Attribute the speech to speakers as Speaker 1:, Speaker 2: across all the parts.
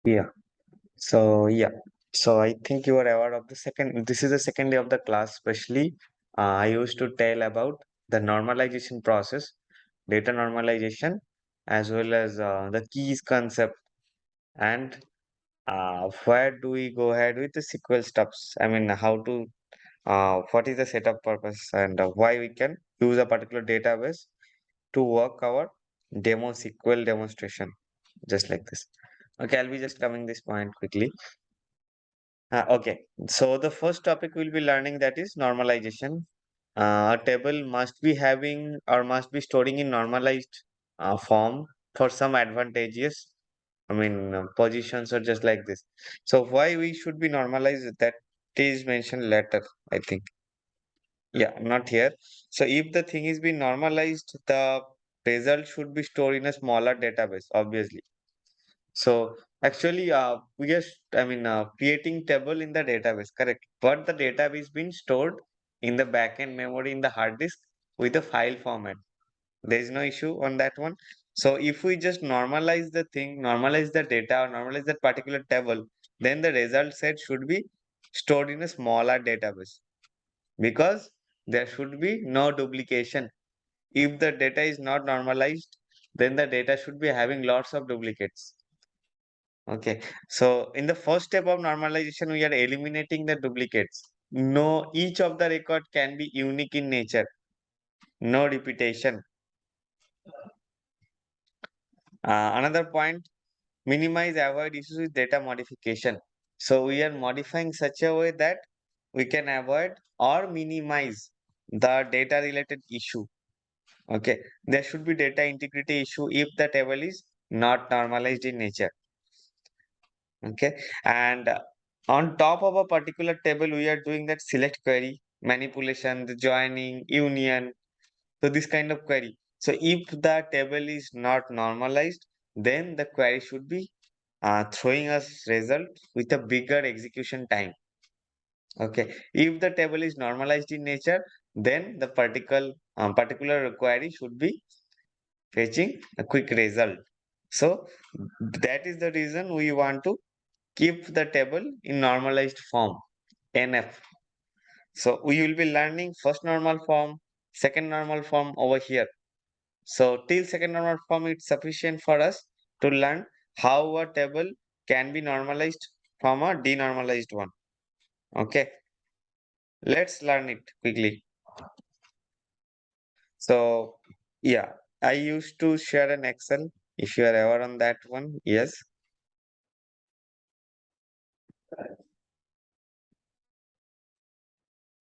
Speaker 1: Yeah. So yeah. So I think you are aware of the second. This is the second day of the class. Especially, I used to tell about the normalization process, data normalization, as well as the keys concept, and where do we go ahead with the SQL stuffs. I mean, how to what is the setup purpose and why we can use a particular database to work our demo SQL demonstration, just like this. Okay, I'll be just coming this point quickly. Okay, so the first topic we'll be learning that is normalization. A table must be having or must be storing in normalized form for some advantages. I mean, positions are just like this. So why we should be normalized, that is mentioned later, I think. Yeah, not here. So if the thing is being normalized, the result should be stored in a smaller database, obviously. So actually, we are, creating table in the database, correct? But the database being stored in the backend memory in the hard disk with the file format. There is no issue on that one. So if we just normalize the thing, normalize the data, or normalize that particular table, then the result set should be stored in a smaller database because there should be no duplication. If the data is not normalized, then the data should be having lots of duplicates. Okay, so in the first step of normalization, we are eliminating the duplicates. No, each of the record can be unique in nature. No repetition. Another point, minimize, avoid issues with data modification. So we are modifying such a way that we can avoid or minimize the data related issue. Okay, there should be data integrity issue if the table is not normalized in nature. Okay, and on top of a particular table, we are doing that select query, manipulation, the joining, union. So this kind of query. So if the table is not normalized, then the query should be throwing us result with a bigger execution time. Okay, if the table is normalized in nature, then the particular query should be fetching a quick result. So that is the reason we want to keep the table in normalized form, NF. So we will be learning first normal form, second normal form over here. So till second normal form, it's sufficient for us to learn how a table can be normalized from a denormalized one. Okay, let's learn it quickly. So yeah, I used to share an Excel. If you are ever on that one, yes.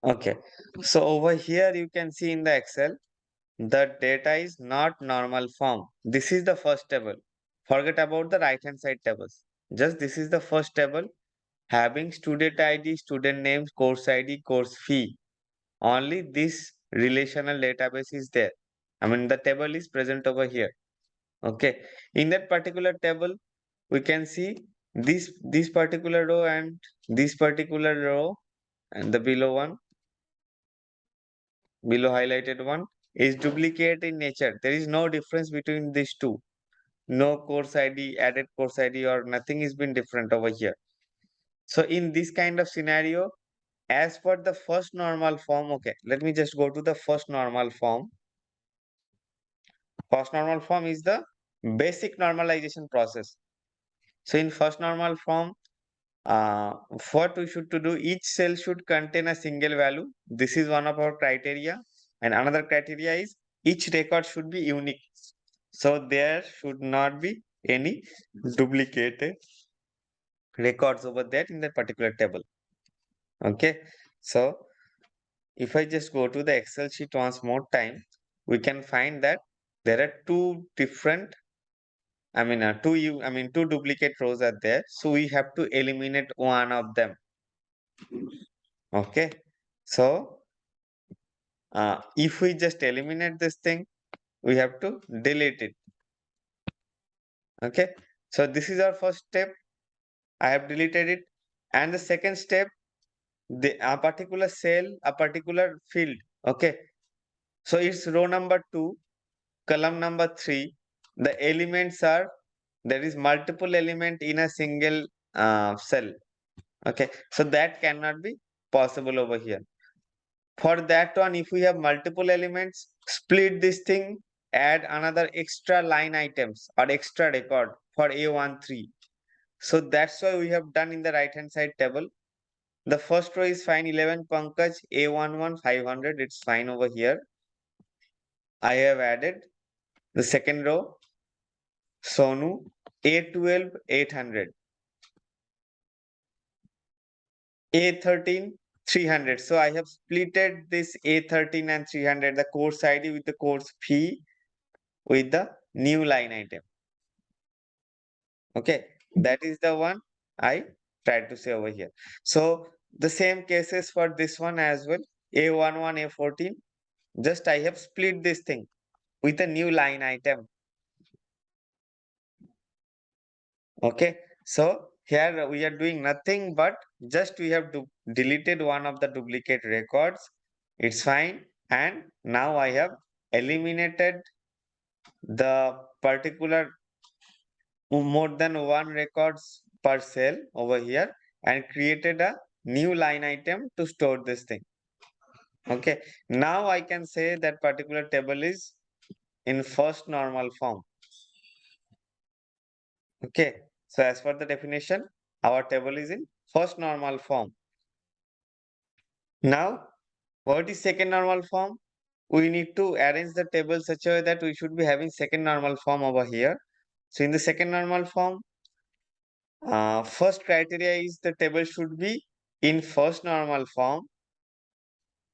Speaker 1: Okay, so over here you can see in the Excel, the data is not normal form. This is the first table. Forget about the right hand side tables. Just this is the first table having student ID, student names, course ID, course fee. Only this relational database is there. I mean, the table is present over here. Okay. In that particular table, we can see this particular row and this particular row and the below highlighted one is duplicate in nature. There is no difference between these two. No course ID, added course ID, or nothing is been different over here. So in this kind of scenario, as per the first normal form, okay, let me just go to the first normal form. First normal form is the basic normalization process. So in first normal form, uh, what we should to do, each cell should contain a single value. This is one of our criteria. And another criteria is each record should be unique. So there should not be any duplicated records over there in that particular table. Okay. So if I just go to the Excel sheet once more time, we can find that there are two different, two duplicate rows are there. So we have to eliminate one of them. Okay. So if we just eliminate this thing, we have to delete it. Okay. So this is our first step. I have deleted it. And the second step, a particular cell, a particular field. Okay. So it's row number 2, column number 3. The elements are there is multiple element in a single cell. Okay, so that cannot be possible over here. For that one, if we have multiple elements, split this thing, add another extra line items or extra record for A13. So that's why we have done in the right hand side table. The first row is fine, 11 Pankaj, A11 500, it's fine over here. I have added the second row, Sonu, A12 800, A13 300. So I have splitted this A13 and 300, the course ID with the course fee with the new line item. Okay, that is the one I tried to say over here. So the same cases for this one as well, A11, A14. Just I have split this thing with a new line item. Okay, so here we are doing nothing but just we have deleted one of the duplicate records. It's fine. And now I have eliminated the particular more than one records per cell over here and created a new line item to store this thing. Okay, now I can say that particular table is in first normal form. Okay, so as per the definition, our table is in first normal form. Now, what is second normal form? We need to arrange the table such a way that we should be having second normal form over here. So in the second normal form, first criteria is the table should be in first normal form.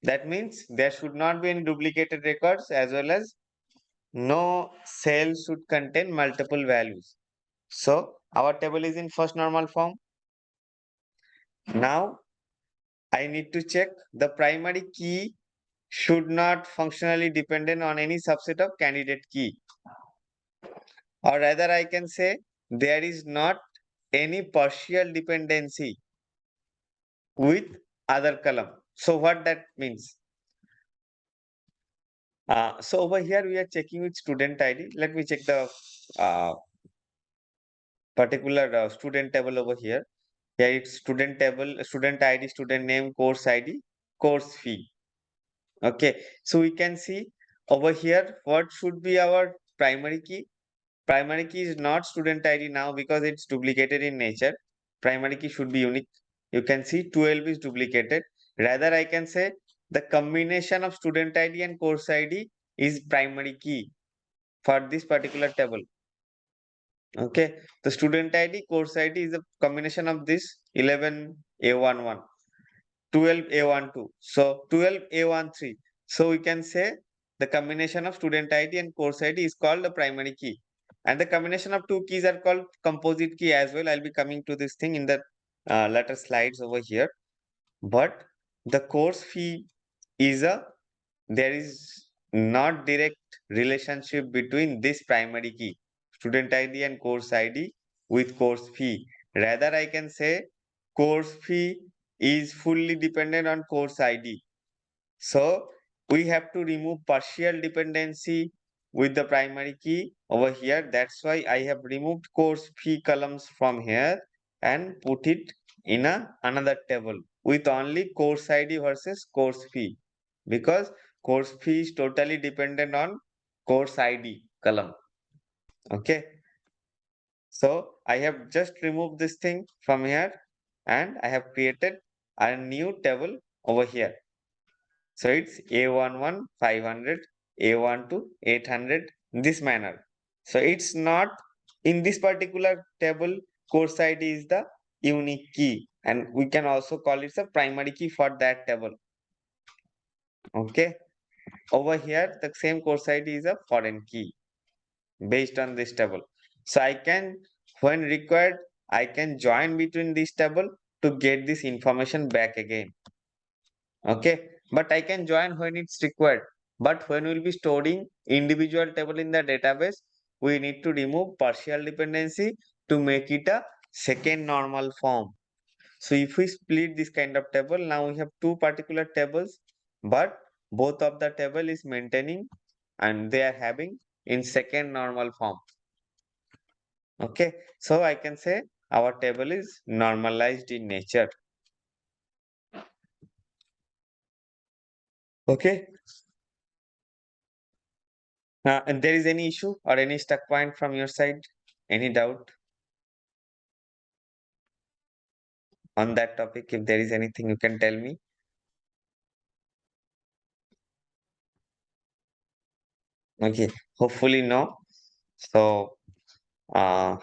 Speaker 1: That means there should not be any duplicated records as well as no cell should contain multiple values. So our table is in first normal form. Now I need to check the primary key should not functionally dependent on any subset of candidate key. Or rather I can say there is not any partial dependency with other column. So what that means? So over here we are checking with student ID. Let me check the uh, particular student table over here. Here it's student table, student ID, student name, course ID, course fee. Okay, so we can see over here what should be our primary key. Primary key is not student ID now because it's duplicated in nature. Primary key should be unique. You can see 12 is duplicated. Rather, I can say the combination of student ID and course ID is primary key for this particular table. Okay, the student ID, course ID is a combination of this 11 A11, 12 A12. So 12 A13. So we can say the combination of student ID and course ID is called the primary key. And the combination of two keys are called composite key as well. I'll be coming to this thing in the later slides over here. But the course fee is there is not direct relationship between this primary key, student ID and course ID with course fee. Rather, I can say course fee is fully dependent on course ID. So we have to remove partial dependency with the primary key over here. That's why I have removed course fee columns from here and put it in another table with only course ID versus course fee, because course fee is totally dependent on course ID column. Okay. So I have just removed this thing from here and I have created a new table over here. So it's A11 500, A12 800 in this manner. So it's not in this particular table, course ID is the unique key and we can also call it a primary key for that table. Okay. Over here, the same course ID is a foreign key based on this table. So I can, when required, I can join between this table to get this information back again. Okay, but I can join when it's required. But when we'll be storing individual table in the database, we need to remove partial dependency to make it a second normal form. So if we split this kind of table, now we have two particular tables, but both of the table is maintaining and they are having in second normal form. Okay, so I can say our table is normalized in nature. Okay, and there is any issue or any stuck point from your side? Any doubt on that topic? If there is anything, you can tell me. Okay, hopefully no. So, uh,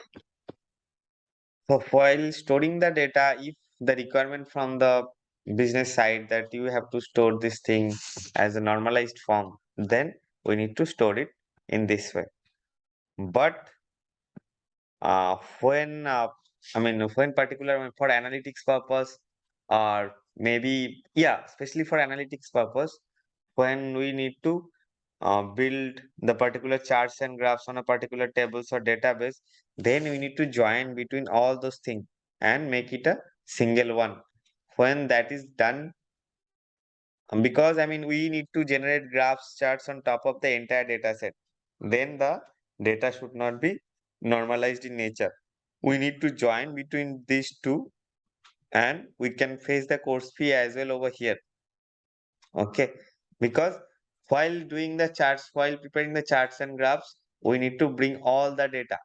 Speaker 1: so while storing the data, if the requirement from the business side that you have to store this thing as a normalized form, then we need to store it in this way. But when I mean when particular for analytics purpose, or maybe yeah, especially for analytics purpose, when we need to build the particular charts and graphs on a particular tables or database, then we need to join between all those things and make it a single one. When that is done, because I mean we need to generate graphs, charts on top of the entire data set, then the data should not be normalized in nature. We need to join between these two, and we can face the course fee as well over here. Okay, because while doing the charts, while preparing the charts and graphs, we need to bring all the data.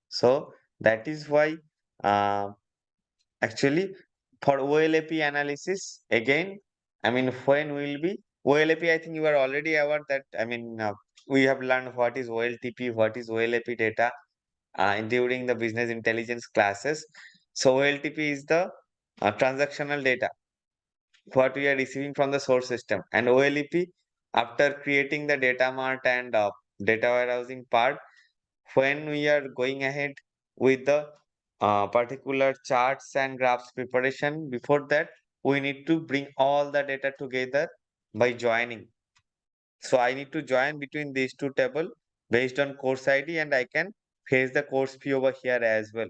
Speaker 1: So that is why uh, actually for OLAP analysis again, I mean when will be OLAP, I think you are already aware that I mean we have learned what is OLTP, what is OLAP data during the business intelligence classes. So OLTP is the transactional data what we are receiving from the source system, and OLEP after creating the data mart and data warehousing part, when we are going ahead with the particular charts and graphs preparation, before that we need to bring all the data together by joining. So I need to join between these two table based on course ID, and I can fetch the course fee over here as well.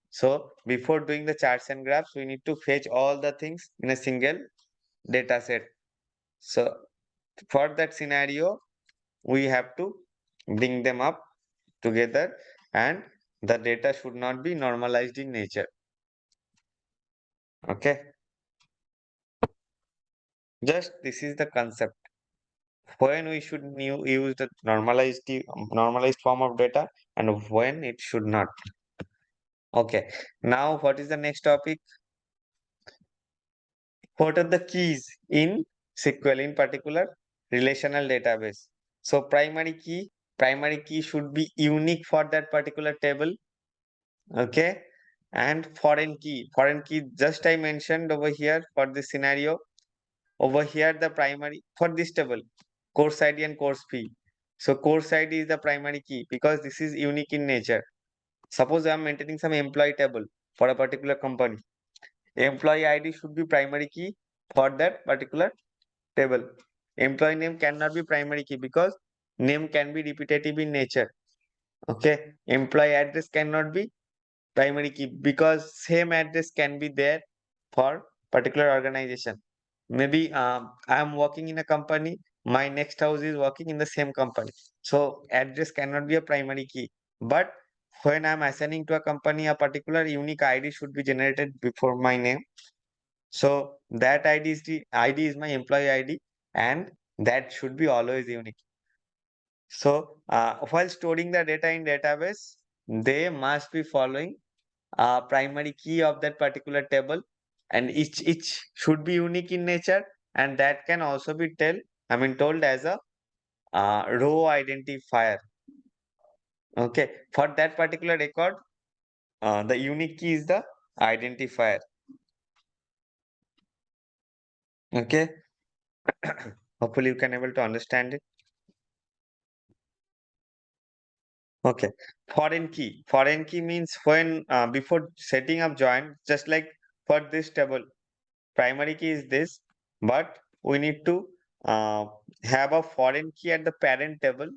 Speaker 1: So before doing the charts and graphs, we need to fetch all the things in a single data set. So for that scenario, we have to bring them up together, and the data should not be normalized in nature. Okay, just this is the concept. When we should use the normalized form of data, and when it should not. Okay, now what is the next topic? What are the keys in SQL, in particular relational database? So primary key should be unique for that particular table. Okay, and foreign key just I mentioned over here for this scenario. Over here the primary for this table, course ID and course fee. So course ID is the primary key because this is unique in nature. Suppose I am maintaining some employee table for a particular company. Employee ID should be primary key for that particular table. Employee name cannot be primary key because name can be repetitive in nature. Okay, employee address cannot be primary key because same address can be there for particular organization. Maybe I am working in a company, my next house is working in the same company, so address cannot be a primary key. But when I'm assigning to a company, a particular unique ID should be generated before my name. So that ID is my employee ID, and that should be always unique. So while storing the data in database, they must be following primary key of that particular table, and each should be unique in nature, and that can also be told as a row identifier. Okay, for that particular record, the unique key is the identifier. Okay, hopefully you can able to understand it. Okay, foreign key means when before setting up join, just like for this table, primary key is this, but we need to uh, have a foreign key at the parent table.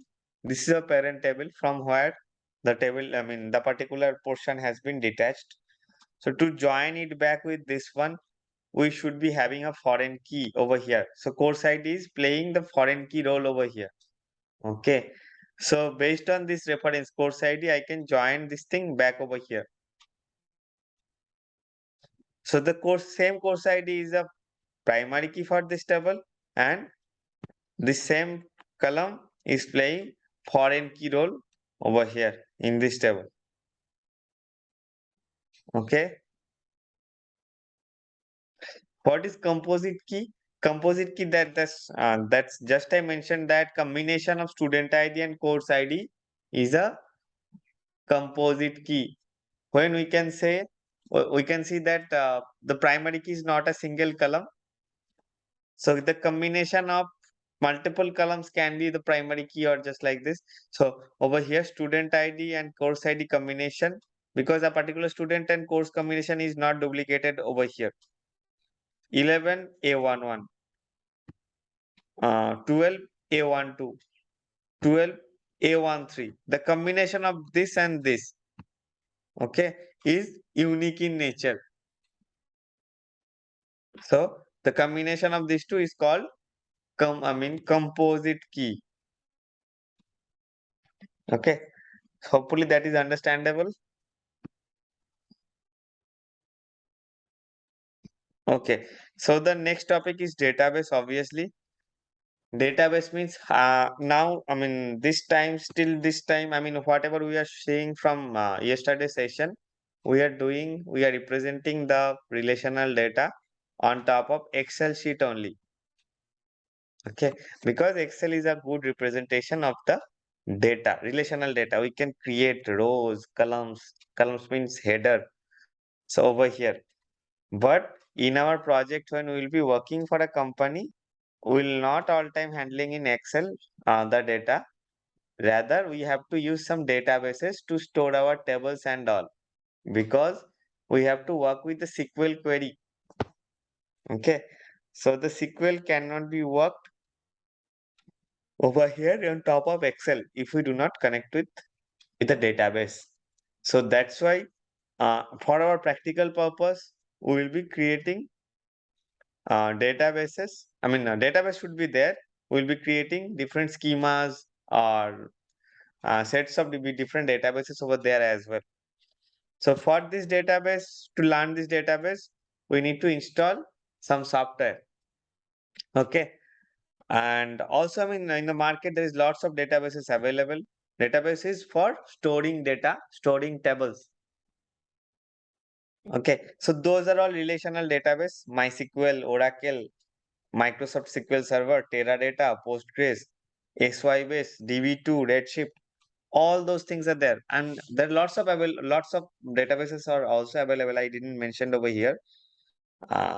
Speaker 1: This is a parent table from where the table, the particular portion has been detached. So to join it back with this one, we should be having a foreign key over here. So course ID is playing the foreign key role over here. Okay. So based on this reference course ID, I can join this thing back over here. So the same course ID is a primary key for this table, and the same column is playing foreign key role over here in this table. Okay. What is composite key? Composite key, that's just I mentioned that combination of student ID and course ID is a composite key. When we can see that the primary key is not a single column. So the combination of multiple columns can be the primary key or just like this. So over here, student ID and course ID combination, because a particular student and course combination is not duplicated over here. 11A11, 12A12, 12A13. The combination of this and this, okay, is unique in nature. So the combination of these two is called composite key. Okay, hopefully that is understandable. Okay, so the next topic is database. Obviously, database means now, this time, whatever we are seeing from yesterday's session, we are representing the relational data on top of Excel sheet only. Okay, because Excel is a good representation of the data, relational data. We can create rows, columns means header. So over here, but in our project, when we will be working for a company, we will not all time handling in Excel the data. Rather, we have to use some databases to store our tables and all, because we have to work with the SQL query. Okay, so the SQL cannot be worked over here on top of Excel if we do not connect with the database. So that's why for our practical purpose, we will be creating databases. Database should be there. We'll be creating different schemas or sets of different databases over there as well. So for this database, to learn this database, we need to install some software. Okay. And also, in the market, there is lots of databases available. Databases for storing data, storing tables. Okay. So those are all relational database, MySQL, Oracle, Microsoft SQL Server, Teradata, Postgres, Sybase, DB2, Redshift. All those things are there, and there are lots of databases are also available. I didn't mention over here.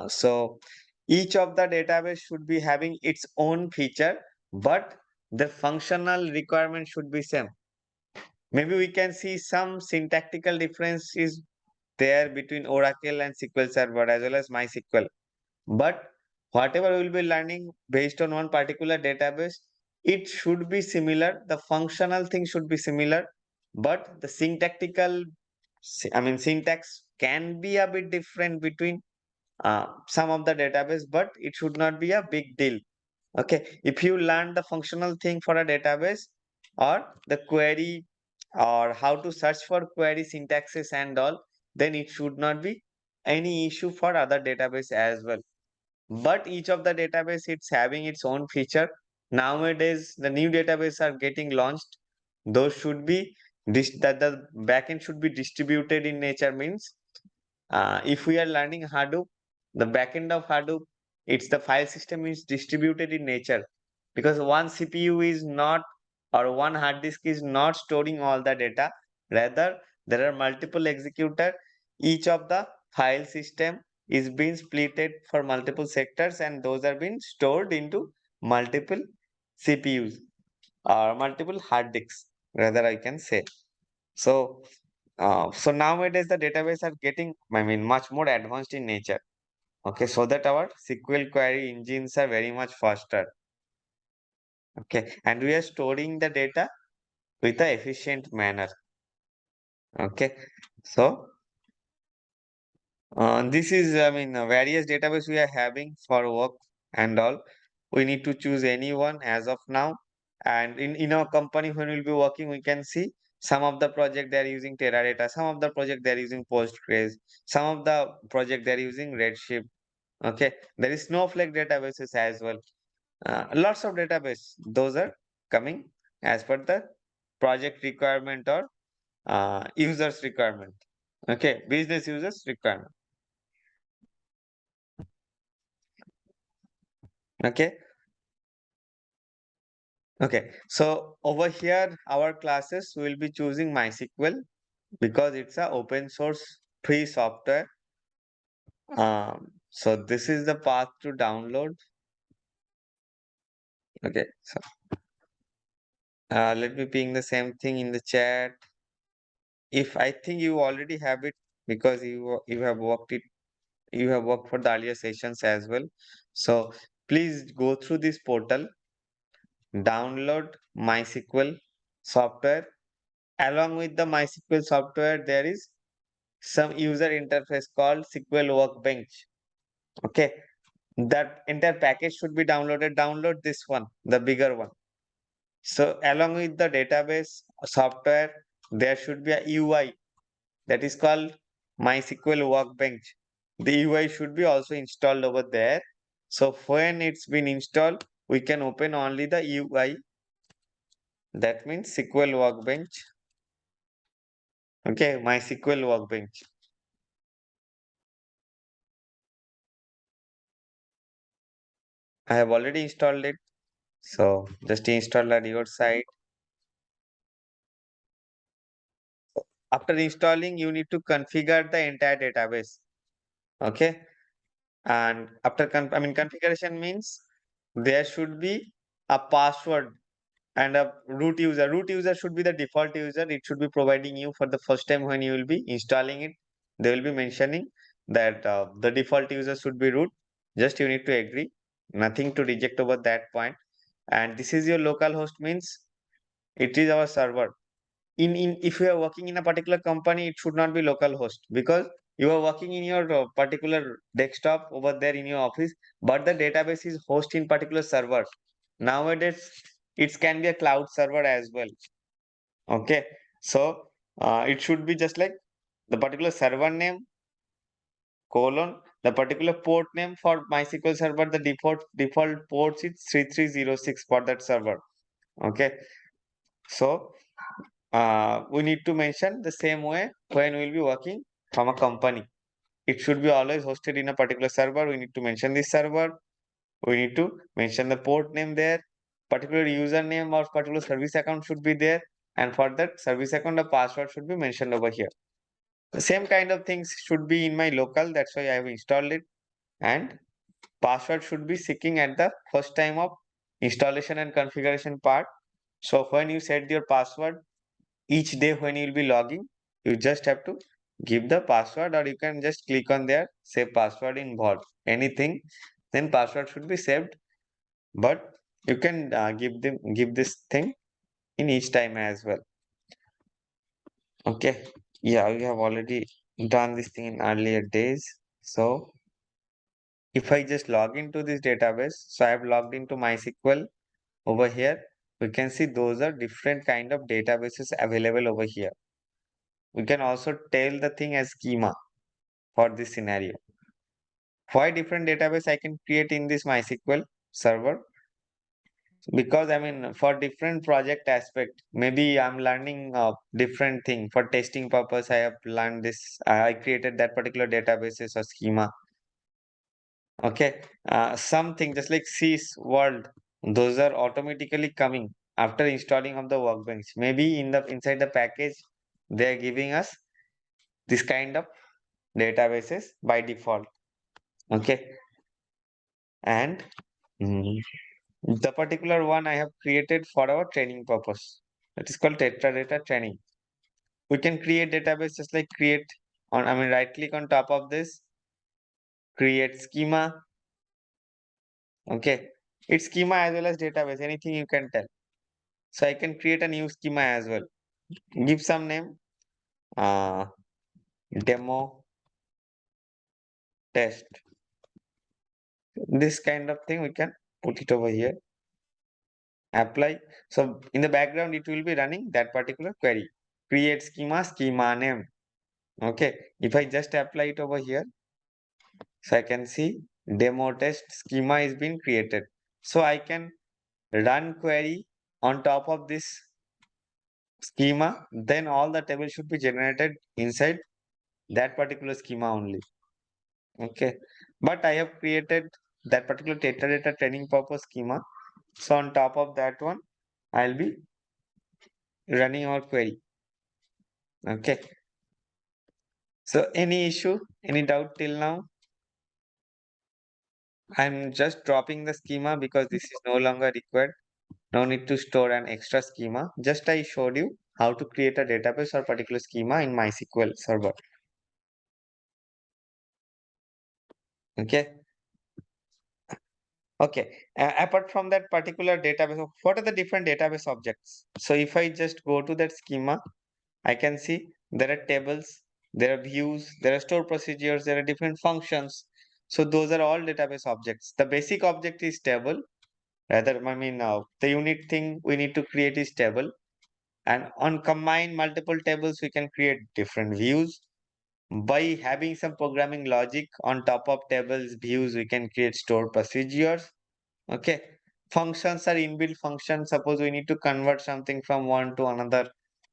Speaker 1: So each of the database should be having its own feature, but the functional requirement should be same. Maybe we can see some syntactical difference is there between Oracle and SQL Server as well as MySQL. But whatever we will be learning based on one particular database, it should be similar. The functional thing should be similar, but the syntax can be a bit different between some of the database, but it should not be a big deal. Okay, if you learn the functional thing for a database or the query or how to search for query syntaxes and all, then it should not be any issue for other database as well. But each of the database, it's having its own feature. Nowadays the new database are getting launched. Those should be that the backend should be distributed in nature, means if we are learning Hadoop, the backend of Hadoop, it's the file system is distributed in nature, because one CPU is not, or one hard disk is not storing all the data. Rather, there are multiple executor. Each of the file system is being splitted for multiple sectors, and those are being stored into multiple CPUs or multiple hard disks. Rather, I can say. So nowadays the database are getting, much more advanced in nature. Okay, so that our SQL query engines are very much faster. Okay, and we are storing the data with a efficient manner. Okay, so this is, various database we are having for work and all. We need to choose any one as of now. And in our company, when we'll be working, we can see some of the project they are using Teradata, some of the project they are using Postgres, some of the project they are using Redshift. Okay, there is Snowflake databases as well. Lots of database. Those are coming as per the project requirement or users requirement. Okay, business users requirement. Okay. Okay, so over here, our classes will be choosing MySQL because it's a open source free software. So this is the path to download. Okay, so let me ping the same thing in the chat. If I think you already have it because you have worked it, you have worked for the earlier sessions as well. So please go through this portal, download MySQL software. Along with the MySQL software, there is some user interface called SQL Workbench. Okay, that entire package should be downloaded. Download this one, the bigger one. So along with the database software, there should be a UI that is called MySQL Workbench. The UI should be also installed over there. So when it's been installed, we can open only the UI. That means SQL Workbench. Okay, MySQL Workbench. I have already installed it. So just install at your side. After installing, you need to configure the entire database. Okay. And after configuration means there should be a password and a root user. Root user should be the default user. It should be providing you for the first time when you will be installing it. They will be mentioning that the default user should be root. Just you need to agree. Nothing to reject over that point. And this is your local host means it is our server. In if you are working in a particular company, it should not be local host because you are working in your particular desktop over there in your office, but the database is host in particular server. Nowadays it can be a cloud server as well. Okay, so it should be just like the particular server name colon the particular port name for MySQL server. The default ports is 3306 for that server. Okay, so we need to mention the same way when we'll be working from a company. It should be always hosted in a particular server. We need to mention this server. We need to mention the port name there. Particular username or particular service account should be there. And for that service account, the password should be mentioned over here. The same kind of things should be in my local. That's why I have installed it. And password should be seeking at the first time of installation and configuration part. So when you set your password, each day when you'll be logging, you just have to give the password or you can just click on there, save password in Vault. Anything, then password should be saved. But you can give this thing in each time as well. Okay. Yeah, we have already done this thing in earlier days. So if I just log into this database, so I have logged into MySQL over here. We can see those are different kind of databases available over here. We can also tell the thing as schema for this scenario. Why different database I can create in this MySQL server? Because for different project aspect, maybe I'm learning a different thing for testing purpose. I have learned this. I created that particular databases or schema. Okay, something just like Sys World, those are automatically coming after installing of the Workbench. Maybe inside the package, they are giving us this kind of databases by default. Okay, and mm, the particular one I have created for our training purpose. That is called Teradata training. We can create database just like create on, right click on top of this, create schema. Okay. It's schema as well as database, anything you can tell. So I can create a new schema as well. Give some name, uh, demo test. This kind of thing we can put it over here. apply. So in the background, it will be running that particular query. Create schema, schema name. Okay. If I just apply it over here, so I can see demo test schema is being created. So I can run query on top of this schema, then all the tables should be generated inside that particular schema only. Okay. But I have created that particular data training purpose schema. So on top of that one, I'll be running our query. Okay. So any issue, any doubt till now? I'm just dropping the schema because this is no longer required. No need to store an extra schema. Just I showed you how to create a database or particular schema in MySQL server. Okay. Okay. Apart from that particular database, what are the different database objects? So if I just go to that schema, I can see there are tables, there are views, there are store procedures, there are different functions. So those are all database objects. The basic object is table. Rather, I mean, the unit thing we need to create is table. And on combine multiple tables, we can create different views. By having some programming logic on top of tables, views, we can create store procedures. Okay. Functions are inbuilt functions. Suppose we need to convert something from one to another.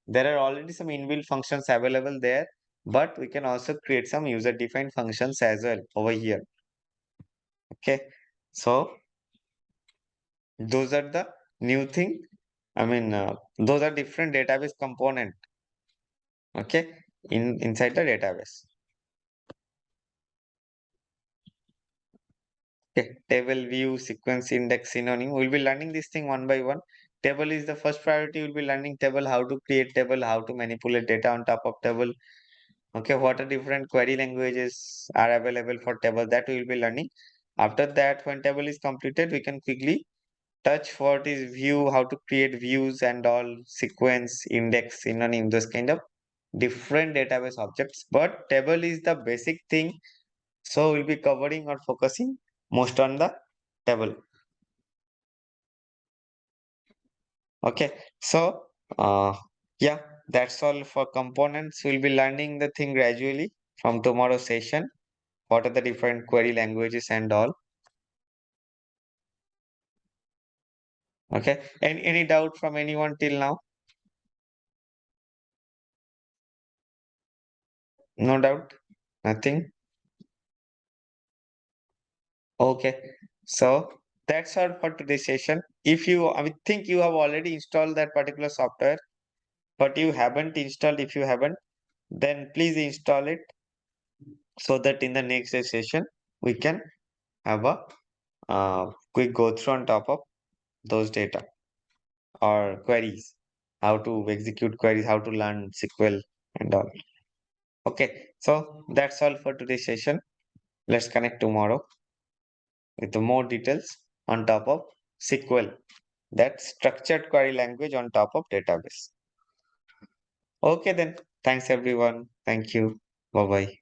Speaker 1: There are already some inbuilt functions available there, but we can also create some user defined functions as well over here. Okay. So those are the new thing. I mean, those are different database component. Okay. Inside the database. Okay. Table view, sequence, index, synonym. We'll be learning this thing one by one. Table is the first priority. We'll be learning table, how to create table, how to manipulate data on top of table. Okay, what are different query languages are available for table, that we will be learning. After that, when table is completed, we can quickly touch what is view, how to create views and all, sequence, index, synonym, those kind of different database objects. But table is the basic thing. So we'll be covering or focusing most on the table. Okay, so yeah, that's all for components. We'll be learning the thing gradually from tomorrow's session. What are the different query languages and all. Okay, and any doubt from anyone till now? No doubt, nothing. Okay, so that's all for today's session. If you, I think you have already installed that particular software, but you haven't installed, if you haven't, then please install it so that in the next session we can have a quick go through on top of those data or queries, how to execute queries, how to learn SQL and all. Okay, so that's all for today's session. Let's connect tomorrow with the more details on top of SQL, that structured query language on top of database. Okay, then. Thanks, everyone. Thank you. Bye bye.